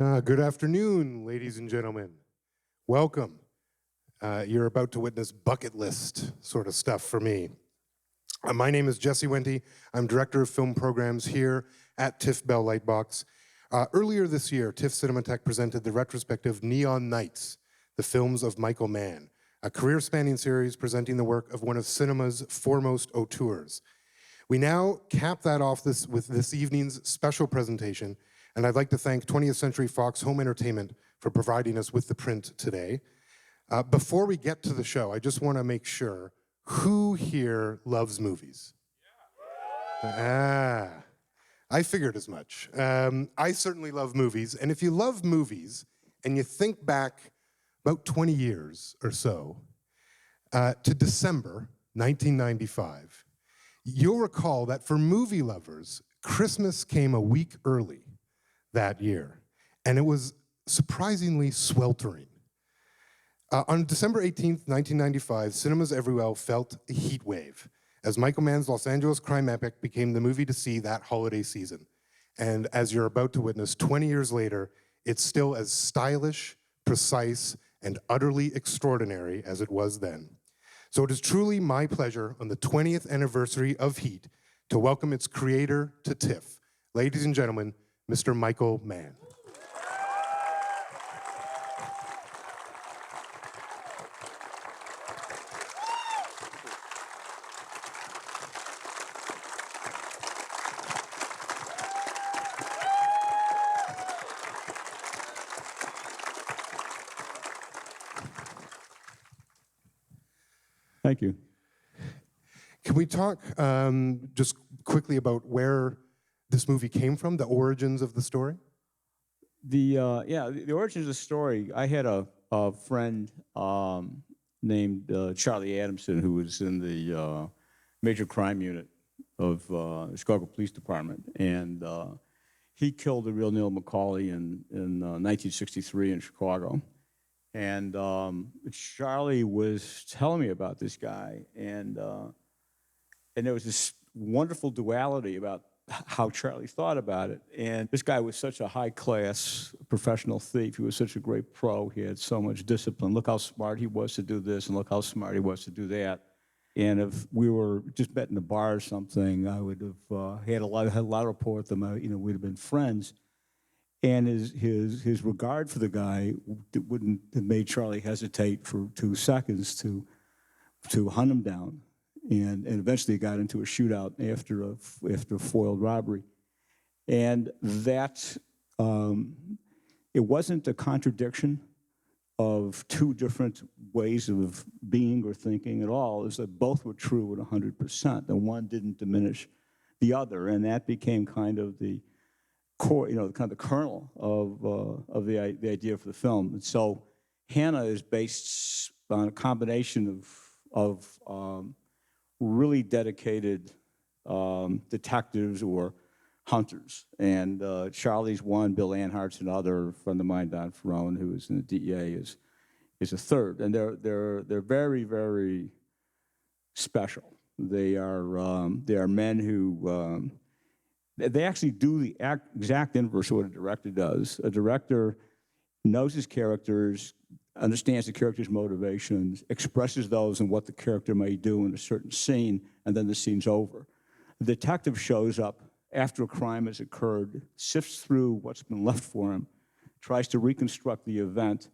Good afternoon, ladies and gentlemen. Welcome. You're about to witness bucket list sort of stuff for me. My name is Jesse Wente. I'm Director of Film Programs here at TIFF Bell Lightbox. Earlier this year, TIFF Cinematheque presented the retrospective Neon Nights, the films of Michael Mann, a career-spanning series presenting the work of one of cinema's foremost auteurs. We now cap that off with this evening's special presentation, and I'd like to thank 20th Century Fox Home Entertainment for providing us with the print today. Before we get to the show, I just want to make sure, who here loves movies? I figured as much. I certainly love movies, and if you love movies and you think back about 20 years or so to December 1995, you'll recall that for movie lovers, Christmas came a week early that year, and it was surprisingly sweltering. On December 18th, 1995, cinemas everywhere felt a heat wave as Michael Mann's Los Angeles crime epic became the movie to see that holiday season. And as you're about to witness, 20 years later, it's still as stylish, precise, and utterly extraordinary as it was then. So it is truly my pleasure on the 20th anniversary of Heat to welcome its creator to TIFF. Ladies and gentlemen, Mr. Michael Mann. Thank you. Can we talk just quickly about where this movie came from, the origins of the story? The origins of the story. I had a friend named Charlie Adamson who was in the major crime unit of the Chicago Police Department, and he killed the real Neil McCauley in 1963 in Chicago. And Charlie was telling me about this guy, and there was this wonderful duality about how Charlie thought about it. And this guy was such a high-class professional thief. He was such a great pro. He had so much discipline. Look how smart he was to do this, and look how smart he was to do that. And if we were just met in a bar or something, I would have had a lot of rapport with him. We'd have been friends. And his regard for the guy wouldn't have made Charlie hesitate for 2 seconds to hunt him down. And eventually got into a shootout after a foiled robbery. And that, it wasn't a contradiction of two different ways of being or thinking at all. It was that both were true at 100%, and one didn't diminish the other. And that became kind of the core, kind of the kernel of the idea for the film. And so Hannah is based on a combination of really dedicated detectives or hunters. And Charlie's one, Bill Anhart's another, a friend of mine, Don Ferrone, who is in the DEA, is a third. And they're very, very special. They are men who, they actually do the exact inverse of what a director does. A director knows his characters, understands the character's motivations, expresses those and what the character may do in a certain scene, and then the scene's over. The detective shows up after a crime has occurred, sifts through what's been left for him, tries to reconstruct the event,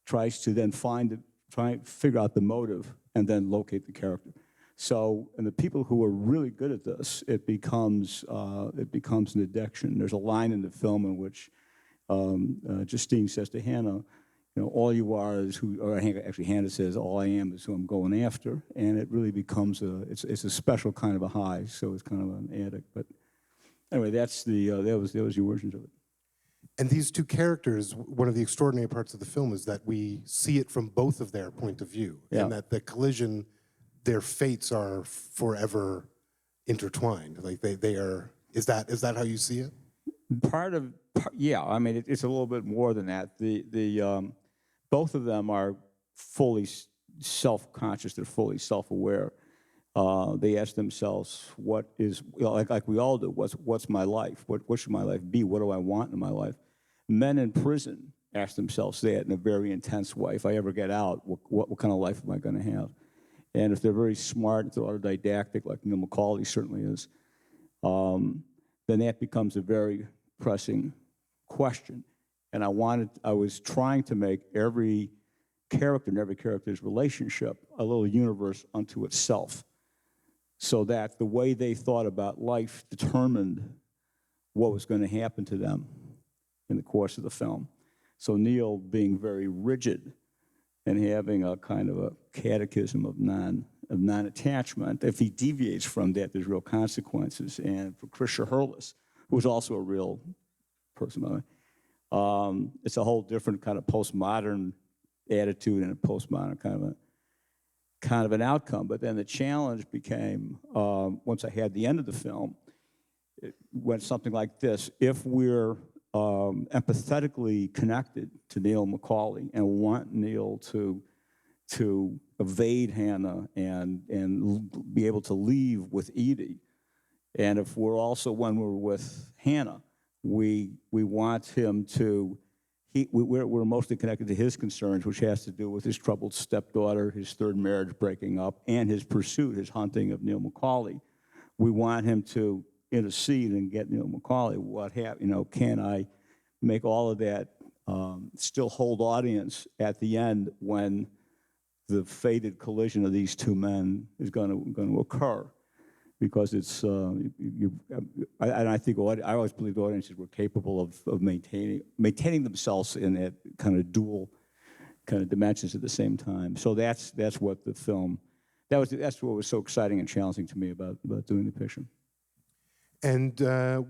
tries to then figure out the motive, and then locate the character. So, and the people who are really good at this, it becomes an addiction. There's a line in the film in which Justine says to Hannah, all you are is who, or actually Hannah says, all I am is who I'm going after. And it really becomes it's a special kind of a high, so it's kind of an addict. But anyway, that's that was the origins of it. And these two characters, one of the extraordinary parts of the film is that we see it from both of their point of view, and that the collision, their fates are forever intertwined. Like they are. Is that how you see it? Yeah. I mean, it's a little bit more than that. Both of them are fully self-conscious. They're fully self-aware. They ask themselves, "What is like we all do? What's my life? What should my life be? What do I want in my life?" Men in prison ask themselves that in a very intense way. If I ever get out, what kind of life am I going to have? And if they're very smart, if they're autodidactic, like Neil McCauley certainly is, then that becomes a very pressing question. And I was trying to make every character and every character's relationship a little universe unto itself, so that the way they thought about life determined what was going to happen to them in the course of the film. So Neil being very rigid and having a kind of a catechism of non-attachment. If he deviates from that, there's real consequences. And for Christian Hurlis, who was also a real person, it's a whole different kind of postmodern attitude and a postmodern kind of an outcome. But then the challenge became, once I had the end of the film, it went something like this: if we're empathetically connected to Neil McCauley and want Neil to evade Hannah and be able to leave with Edie, and if we're also, when we're with Hannah, we want him to, we're mostly connected to his concerns, which has to do with his troubled stepdaughter, his third marriage breaking up, and his pursuit, his hunting of Neil McCauley. We want him to intercede and get Neil McCauley. Can I make all of that still hold audience at the end when the fated collision of these two men is going to occur? Because it's, and I think I always believe audiences were capable of maintaining themselves in that kind of dual kind of dimensions at the same time. So that's what the film, that's what was so exciting and challenging to me about doing the picture. And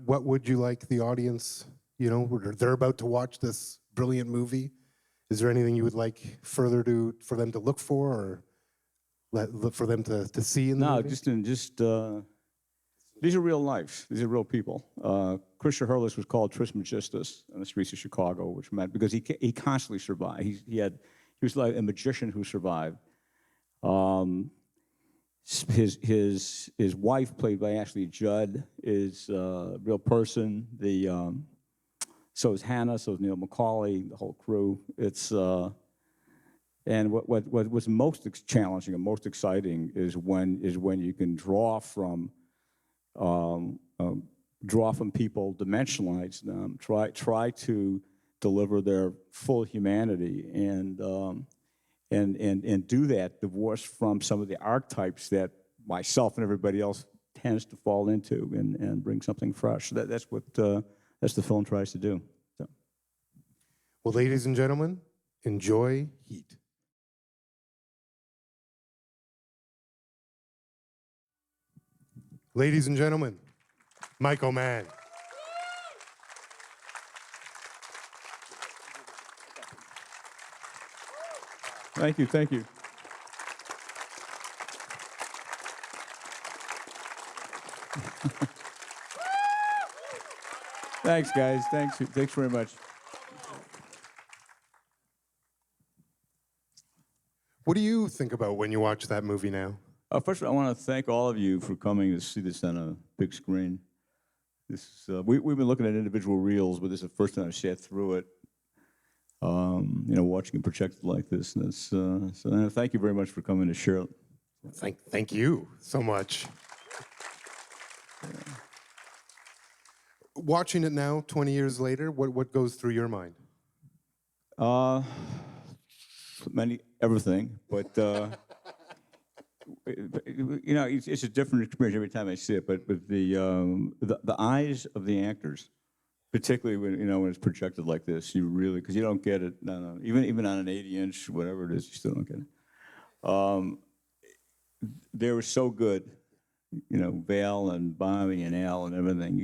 what would you like the audience, they're about to watch this brilliant movie. Is there anything you would like further for them to look for, or for them to see in the movie? No, these are real lives. These are real people. Christian Hurlis was called Trismegistus on the streets of Chicago, which meant, because he constantly survived. He was like a magician who survived. His wife, played by Ashley Judd, is a real person. So is Hannah. So is Neil McCauley. The whole crew. And what was most challenging and most exciting is when you can draw from people, dimensionalize them, try to deliver their full humanity, and do that divorced from some of the archetypes that myself and everybody else tends to fall into, and bring something fresh. That's what the film tries to do. So. Well, ladies and gentlemen, enjoy Heat. Ladies and gentlemen, Michael Mann. Thank you, thank you. Thanks, guys. Thanks very much. What do you think about when you watch that movie now? First of all, I want to thank all of you for coming to see this on a big screen. We've been looking at individual reels, but this is the first time I've sat through it. Watching it projected like this. And so thank you very much for coming to share it. Thank you so much. Yeah. Watching it now, 20 years later, what goes through your mind? Everything, but it's a different experience every time I see it. But the eyes of the actors, particularly when it's projected like this, you really, because you don't get it. No, even on an 80-inch, whatever it is, you still don't get it. They were so good, Val and Bobby and Al and everything.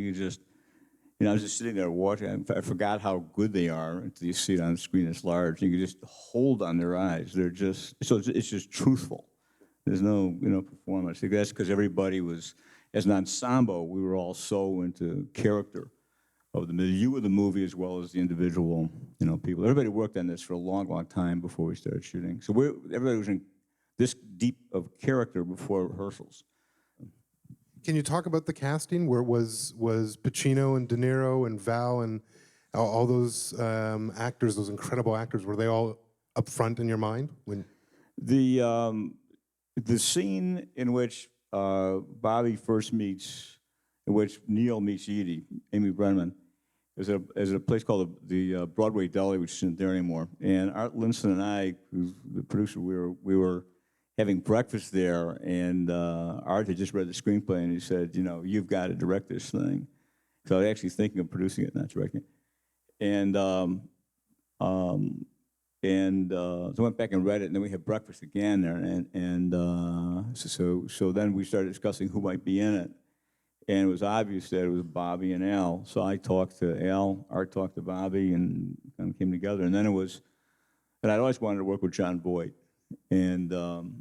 I was just sitting there watching. I forgot how good they are until you see it on the screen this large. You can just hold on their eyes. They're just, it's just truthful. There's no, performance. I think that's because everybody was, as an ensemble, we were all so into character of the milieu of the movie as well as the individual, people. Everybody worked on this for a long, long time before we started shooting. So everybody was in this deep of character before rehearsals. Can you talk about the casting? Where was Pacino and De Niro and Val and All those actors, those incredible actors, were they all up front in your mind when? The scene in which Bobby first meets, in which Neil meets Edie, Amy Brenneman, is at a place called the Broadway Deli, which isn't there anymore. And Art Linson and I, who's the producer, we were having breakfast there, and Art had just read the screenplay, and he said, you know, you've got to direct this thing. So I was actually thinking of producing it, not directing it. And so I went back and read it, and then we had breakfast again there, so then we started discussing who might be in it, and it was obvious that it was Bobby and Al. So I talked to Al, Art talked to Bobby, and kind of came together. And then and I'd always wanted to work with John Voight, and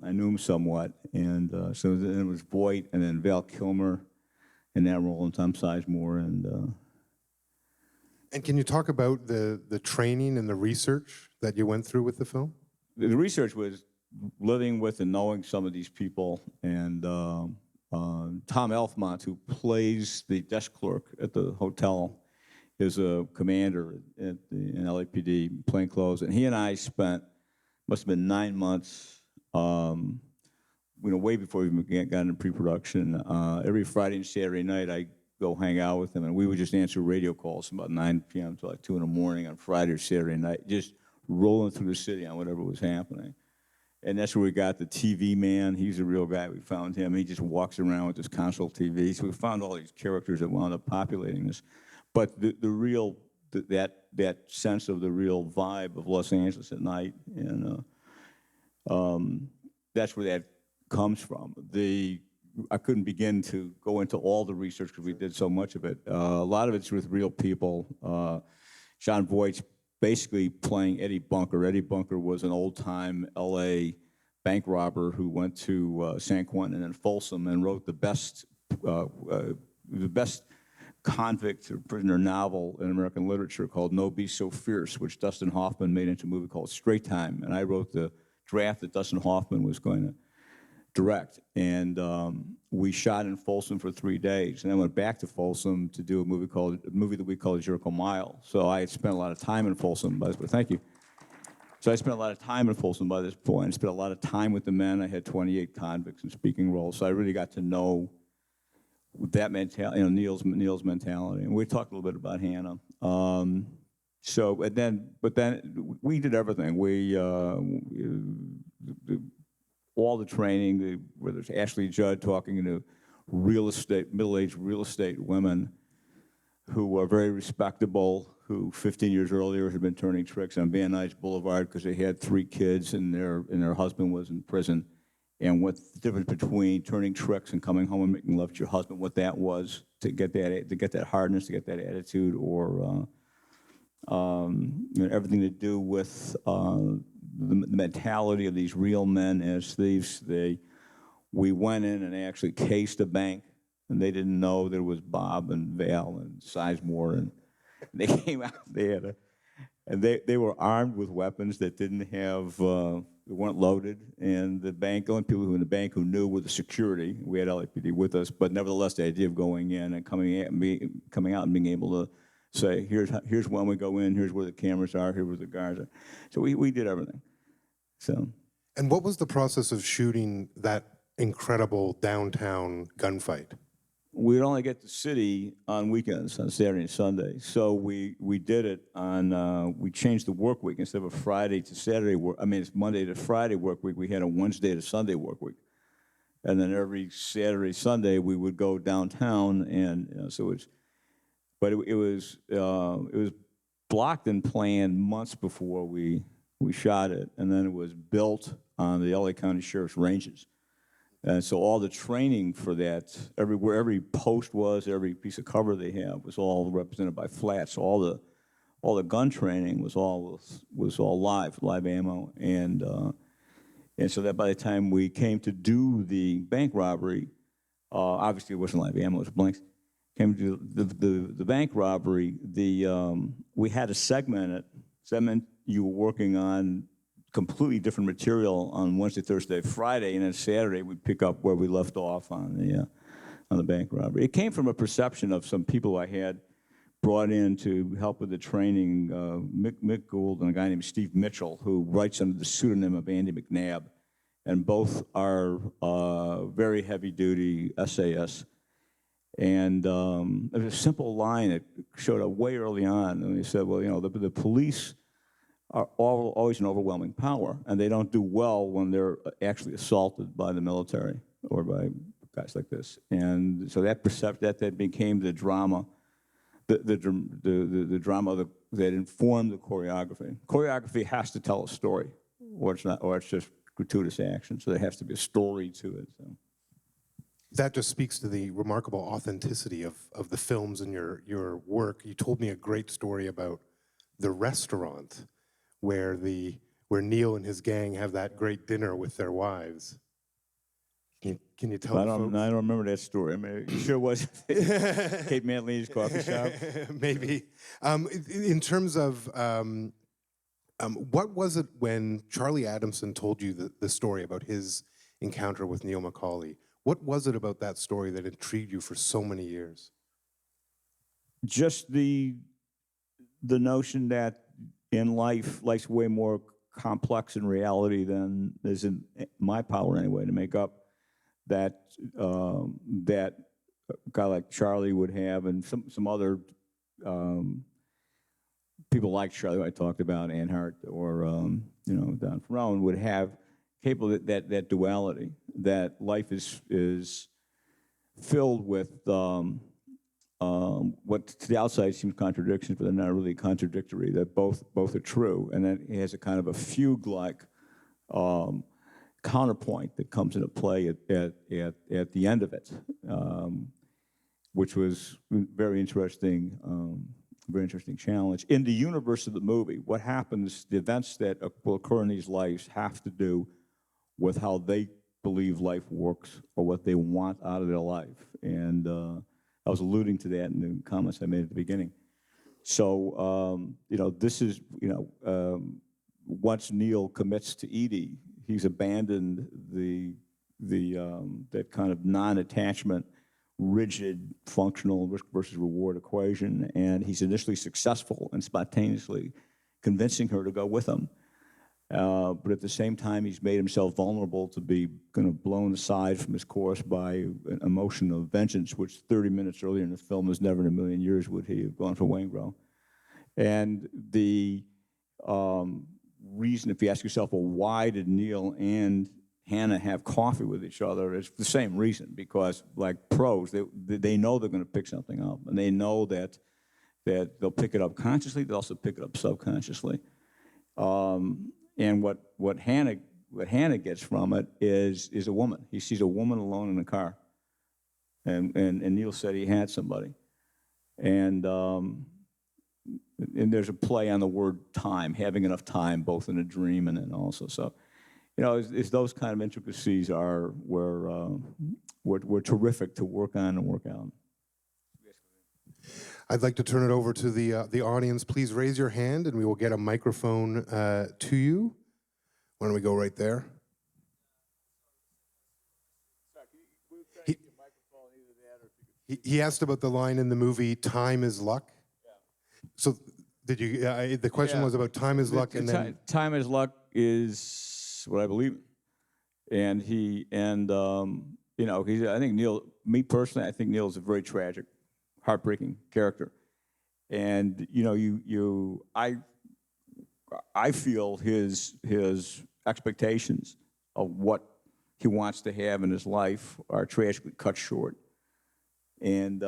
I knew him somewhat, and so then it was Voight, and then Val Kilmer in that role, and Tom Sizemore, And can you talk about the training and the research that you went through with the film? The research was living with and knowing some of these people, and Tom Elfmont, who plays the desk clerk at the hotel, is a commander in LAPD, plainclothes, and he and I spent, must have been 9 months, way before we even got into pre-production. Every Friday and Saturday night, I go hang out with him, and we would just answer radio calls from about 9 p.m. to like 2 in the morning on Friday or Saturday night, just rolling through the city on whatever was happening. And that's where we got the TV man. He's a real guy. We found him. He just walks around with this console TV. So we found all these characters that wound up populating this. But that sense of the real vibe of Los Angeles at night, and that's where that comes from. I couldn't begin to go into all the research because we did so much of it. A lot of it's with real people. John Voight's basically playing Eddie Bunker. Eddie Bunker was an old-time L.A. bank robber who went to San Quentin and Folsom and wrote the best convict or prisoner novel in American literature called No Be So Fierce, which Dustin Hoffman made into a movie called Straight Time. And I wrote the draft that Dustin Hoffman was going to direct. And we shot in Folsom for 3 days, and then went back to Folsom to do a movie that we called Jericho Mile. So I had spent a lot of time in Folsom by this point. Thank you. So I spent a lot of time in Folsom by this point. I spent a lot of time with the men. I had 28 convicts in speaking roles, so I really got to know that mentality, Neil's mentality. And we talked a little bit about Hannah. But then we did everything. All the training, whether it's Ashley Judd talking to middle-aged real estate women who were very respectable, who 15 years earlier had been turning tricks on Van Nuys Boulevard because they had 3 kids and their husband was in prison, and what the difference between turning tricks and coming home and making love to your husband, what that was to get that hardness, to get that attitude, or everything to do with the mentality of these real men as thieves. We went in and actually cased a bank, and they didn't know there was Bob and Val and Sizemore, and they came out. They were armed with weapons that didn't have, they weren't loaded, and the only people who in the bank who knew were the security. We had LAPD with us, but nevertheless, the idea of going in and coming out and being able to say, here's when we go in, here's where the cameras are, here's where the guards are. So we did everything. So. And what was the process of shooting that incredible downtown gunfight? We'd only get to city on weekends, on Saturday and Sunday. So we did it on, we changed the work week. Instead of a Friday to Saturday it's Monday to Friday work week, we had a Wednesday to Sunday work week. And then every Saturday, Sunday, we would go downtown, and it was blocked and planned months before we shot it, and then it was built on the LA County Sheriff's ranges. And so all the training for that, where every post was, every piece of cover they have was all represented by flats. So all the gun training was all live ammo, and so that by the time we came to do the bank robbery, obviously it wasn't live ammo, it was blanks. Came to the bank robbery, we had to segment it. So that meant you were working on completely different material on Wednesday, Thursday, Friday, and then Saturday we'd pick up where we left off on the bank robbery. It came from a perception of some people I had brought in to help with the training Mick Gould and a guy named Steve Mitchell, who writes under the pseudonym of Andy McNabb. And both are very heavy-duty essayists. And there was a simple line that showed up way early on. And they said, well, you know, the police are always an overwhelming power, and they don't do well when they're actually assaulted by the military or by guys like this. And so that that became the drama, the drama that informed the choreography. Choreography has to tell a story, or it's not, or it's just gratuitous action. So there has to be a story to it. So. That just speaks to the remarkable authenticity of the films in your work. You told me a great story about the restaurant where Neil and his gang have that great dinner with their wives. Can you tell I the folks? don't remember that story. I mean, it sure was Kate Mantley's coffee shop. Maybe. In terms of what was it when Charlie Adamson told you the story about his encounter with Neil McCauley? What was it about that story that intrigued you for so many years? Just the notion that in life's way more complex in reality than is in my power anyway to make up. That that a guy like Charlie would have, and some other people like Charlie, who I talked about, Ann Hart or you know, Don Ferrone, would have capable of that duality, that life is filled with what to the outside seems contradictions, but they're not really contradictory. That both are true, and then it has a kind of a fugue-like counterpoint that comes into play at the end of it, which was very interesting challenge. In the universe of the movie, what happens, the events that will occur in these lives have to do with how they believe life works or what they want out of their life. And I was alluding to that in the comments I made at the beginning. So, you know, this is, you know, once Neil commits to Edie, he's abandoned that kind of non-attachment, rigid, functional risk versus reward equation, and he's initially successful in spontaneously convincing her to go with him. But at the same time, he's made himself vulnerable to be kind of blown aside from his course by an emotion of vengeance, which 30 minutes earlier in the film is never in a million years would he have gone for Waingro. And the reason, if you ask yourself, well, why did Neil and Hannah have coffee with each other, it's the same reason, because like pros, they know they're going to pick something up, and they know that they'll pick it up consciously, they'll also pick it up subconsciously. And what Hannah gets from it is a woman. He sees a woman alone in a car, and Neil said he had somebody, and there's a play on the word time, having enough time, both in a dream and then also. So, you know, it's those kind of intricacies were terrific to work on and work out. I'd like to turn it over to the audience. Please raise your hand, and we will get a microphone to you. Why don't we go right there? He asked about the line in the movie, "Time is luck." So did you? The question was about time is luck, and then time is luck is what I believe, and you know, I think Neil. Me personally, I think Neil is a very tragic, heartbreaking character, and you know, I feel his expectations of what he wants to have in his life are tragically cut short, and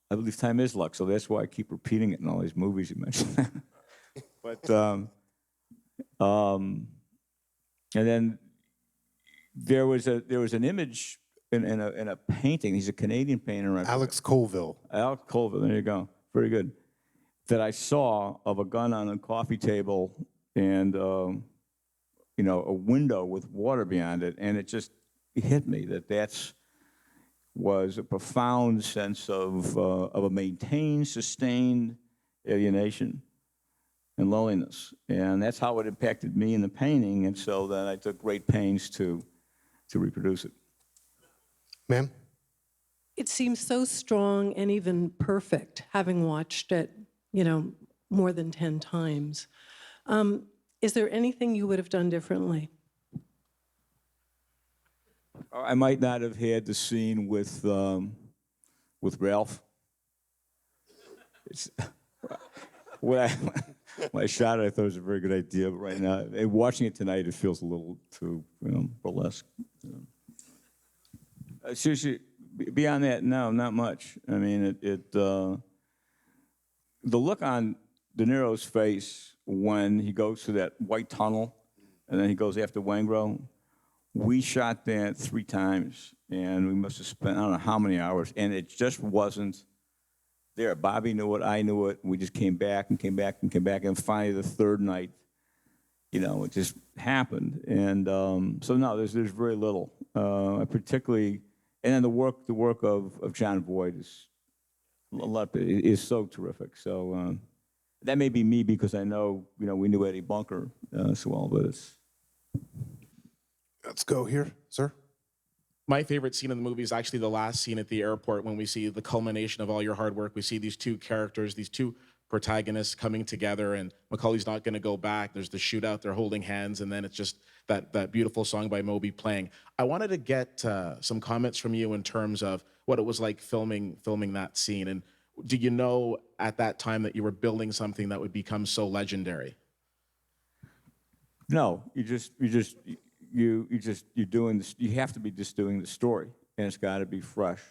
I believe time is luck, so that's why I keep repeating it in all these movies you mentioned. But and then there was an image in a painting. He's a Canadian painter. Alex Colville. Alex Colville. There you go. Very good. That I saw of a gun on a coffee table and you know, a window with water beyond it, and it hit me that was a profound sense of a maintained, sustained alienation and loneliness, and that's how it impacted me in the painting, and so then I took great pains to reproduce it. Ma'am? it seems so strong and even perfect, having watched it, more than 10 times. Is there anything you would have done differently? I might not have had the scene with Ralph. It's, when I shot it, I thought it was a very good idea, but right now, watching it tonight, it feels a little too, burlesque. Seriously, beyond that, no, not much. I mean, the look on De Niro's face when he goes to that white tunnel, and then he goes after Wangro. We shot that 3 times, and we must have spent, I don't know how many hours, and it just wasn't there. Bobby knew it, I knew it. We just came back and came back and came back, and finally the third night, it just happened. And so no, there's very little. Particularly, and then the work of John Voight is so terrific. So that may be me because I know we knew Eddie Bunker so well, but it's. Let's go here, sir. My favorite scene in the movie is actually the last scene at the airport when we see the culmination of all your hard work. We see these 2 characters, these 2 protagonists coming together, and Macaulay's not going to go back. There's the shootout, they're holding hands, and then it's just that beautiful song by Moby playing. I wanted to get some comments from you in terms of what it was like filming that scene. And do you know at that time that you were building something that would become so legendary? No, you're doing this. You have to be just doing the story, and it's got to be fresh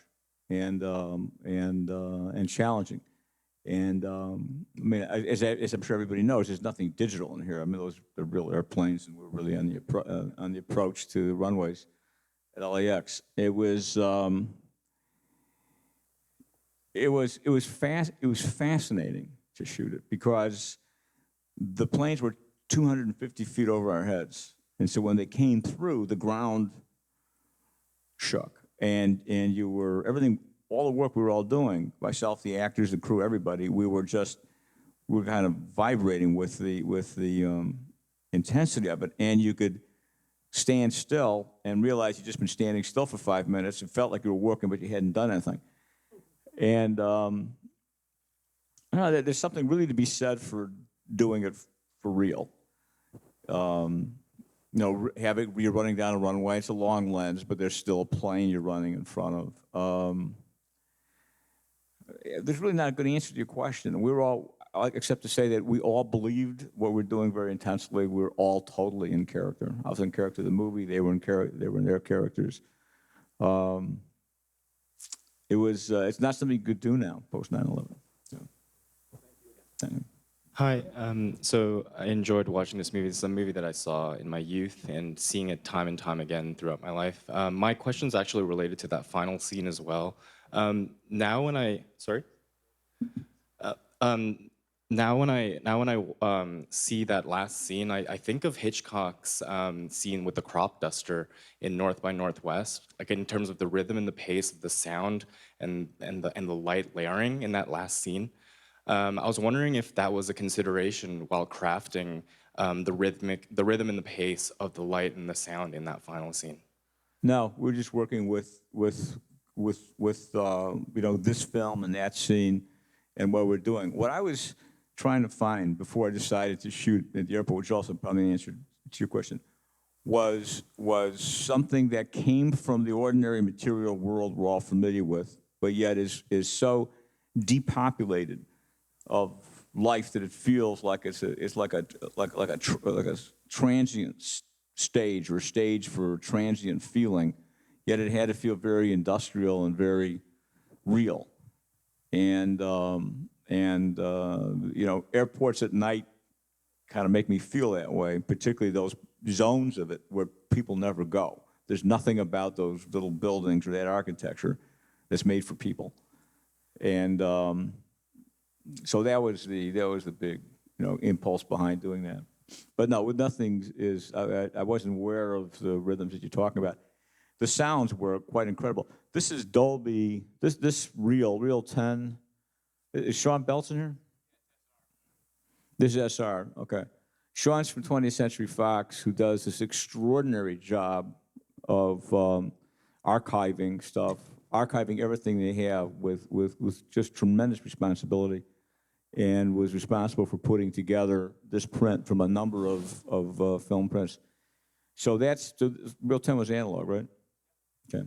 and challenging. And I mean, as I'm sure everybody knows, there's nothing digital in here. I mean, those are real airplanes, and we're really on the approach to the runways at LAX. It was fascinating to shoot it because the planes were 250 feet over our heads. And so when they came through, the ground shook. And everything, all the work we were all doing, myself, the actors, the crew, everybody, we were kind of vibrating with the intensity of it. And you could stand still and realize you'd just been standing still for 5 minutes. It felt like you were working, but you hadn't done anything. And there's something really to be said for doing it for real. You're running down a runway. It's a long lens, but there's still a plane you're running in front of. There's really not a good answer to your question. We were all, except to say that we all believed what we're doing very intensely. We were all totally in character. I was in character of the movie. They were in their characters. It's not something you could do now, post 9/11. So, thank you. Hi, so I enjoyed watching this movie. This is a movie that I saw in my youth and seeing it time and time again throughout my life. My question's actually related to that final scene as well. Now when I see that last scene, I think of Hitchcock's scene with the crop duster in North by Northwest, like in terms of the rhythm and the pace of the sound and the light layering in that last scene. I was wondering if that was a consideration while crafting the rhythm and the pace of the light and the sound in that final scene. No, we're just working with this film and that scene and what we're doing. What I was trying to find before I decided to shoot at the airport, which also probably answered to your question, was something that came from the ordinary material world we're all familiar with, but yet is so depopulated of life that it feels like it's like a transient stage or stage for transient feeling, yet it had to feel very industrial and very real. And airports at night kind of make me feel that way, particularly those zones of it where people never go. There's nothing about those little buildings or that architecture that's made for people. And so that was the big impulse behind doing that. But no, with nothing is I wasn't aware of the rhythms that you're talking about. The sounds were quite incredible. This is Dolby. This Real 10. Is Sean Belts in here? This is SR. Okay. Sean's from 20th Century Fox, who does this extraordinary job of archiving stuff archiving everything they have with just tremendous responsibility, and was responsible for putting together this print from a number of film prints. So that's, Real 10 was analog, right? Okay.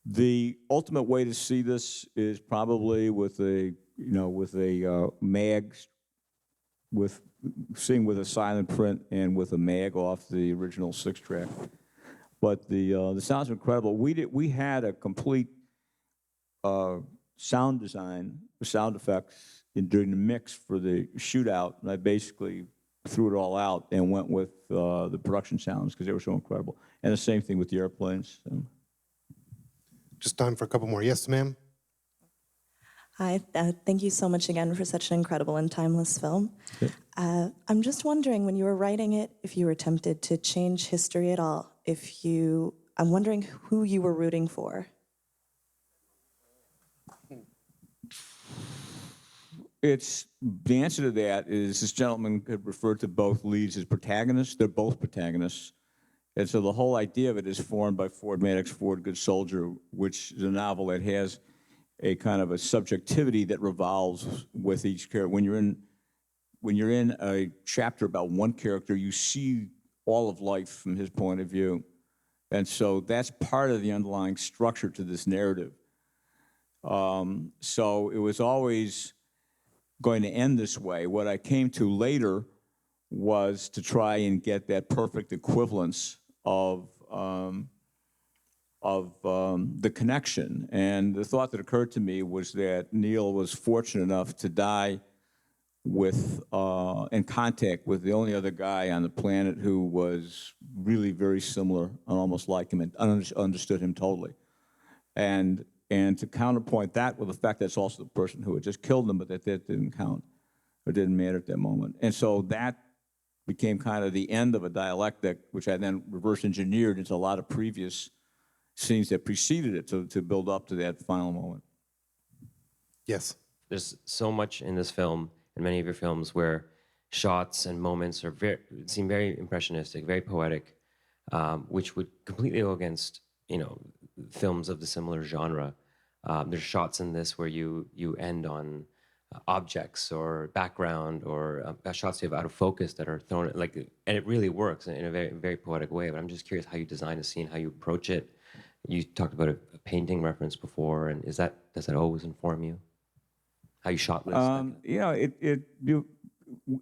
The ultimate way to see this is probably with a, mag, seeing with a silent print and with a mag off the original 6-track. But the sound's incredible. We had a complete sound design, sound effects during the mix for the shootout, and I basically threw it all out and went with the production sounds because they were so incredible. And the same thing with the airplanes. So. Just time for a couple more. Yes, ma'am? Hi, thank you so much again for such an incredible and timeless film. I'm just wondering, when you were writing it, if you were tempted to change history at all, I'm wondering who you were rooting for. The answer to that is this gentleman had referred to both leads as protagonists. They're both protagonists. And so the whole idea of it is formed by Ford Madox, Ford Good Soldier, which is a novel that has a kind of a subjectivity that revolves with each character. When you're in a chapter about one character, you see all of life from his point of view. And so that's part of the underlying structure to this narrative. So it was always going to end this way. What I came to later was to try and get that perfect equivalence of the connection. And the thought that occurred to me was that Neil was fortunate enough to die with in contact with the only other guy on the planet who was really very similar and almost like him and understood him totally. And to counterpoint that with the fact that's also the person who had just killed him, but that didn't count or didn't matter at that moment. And so that became kind of the end of a dialectic, which I then reverse engineered into a lot of previous scenes that preceded it to build up to that final moment. Yes. There's so much in this film, in many of your films, where shots and moments seem very impressionistic, very poetic, which would completely go against, films of the similar genre. There's shots in this where you end on objects or background or shots you have out of focus that are thrown and it really works in a very, very poetic way. But I'm just curious how you design a scene, how you approach it. You talked about a painting reference before, and does that always inform you? How you shot this?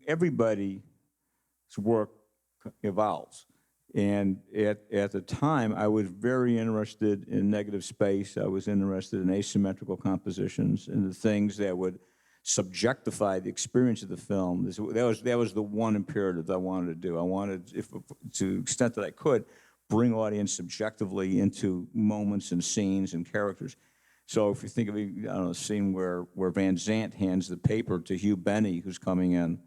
Everybody's work evolves. And at the time, I was very interested in negative space. I was interested in asymmetrical compositions and the things that would subjectify the experience of the film. That was the one imperative that I wanted to do. I wanted, to the extent that I could, bring audience subjectively into moments and scenes and characters. So if you think of a scene where Van Zandt hands the paper to Hugh Benny, who's coming in,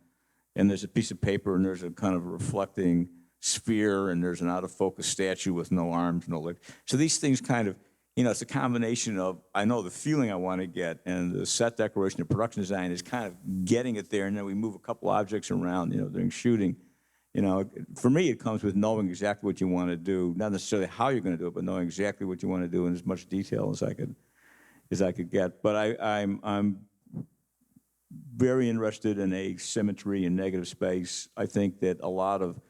and there's a piece of paper and there's a kind of reflecting sphere and there's an out-of-focus statue with no arms, no legs. So these things kind of, it's a combination of, I know the feeling I want to get, and the set decoration, the production design is kind of getting it there, and then we move a couple objects around, during shooting. For me, it comes with knowing exactly what you want to do, not necessarily how you're going to do it, but knowing exactly what you want to do in as much detail as I could get. But I'm very interested in asymmetry and negative space. I think that a lot of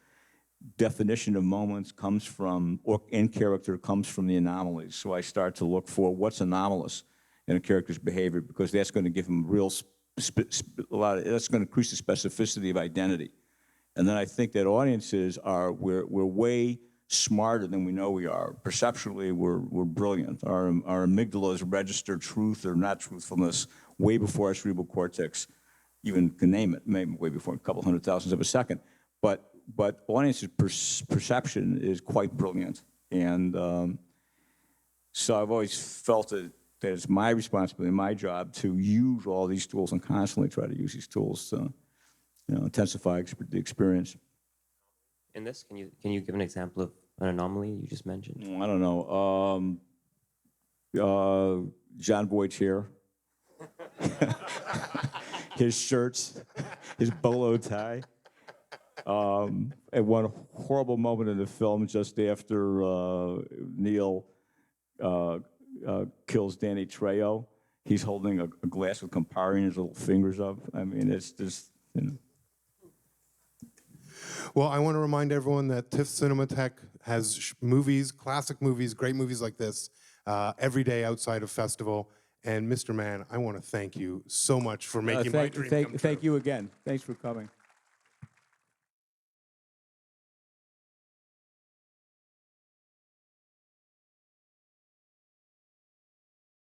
definition of moments comes from, or in character comes from the anomalies. So I start to look for what's anomalous in a character's behavior, because that's going to give him that's going to increase the specificity of identity. And then I think that audiences we're way smarter than we know we are. Perceptually, we're brilliant. Our amygdalas register truth or not truthfulness way before our cerebral cortex even can name it, maybe way before, a couple 100,000th of a second. But audiences' perception is quite brilliant. And so I've always felt that it's my responsibility, my job, to use all these tools and constantly try to use these tools to intensify the experience. In this, can you give an example of an anomaly you just mentioned? I don't know. John Voight's hair, his shirts, his bolo tie. At one horrible moment in the film, just after Neil kills Danny Trejo. He's holding a glass with Campari in his little fingers up. I mean, it's just, you know. Well, I want to remind everyone that TIFF Cinematheque has movies, classic movies, great movies like this, every day outside of festival. And Mr. Mann, I want to thank you so much for making my dream come true. Thank you again. Thanks for coming.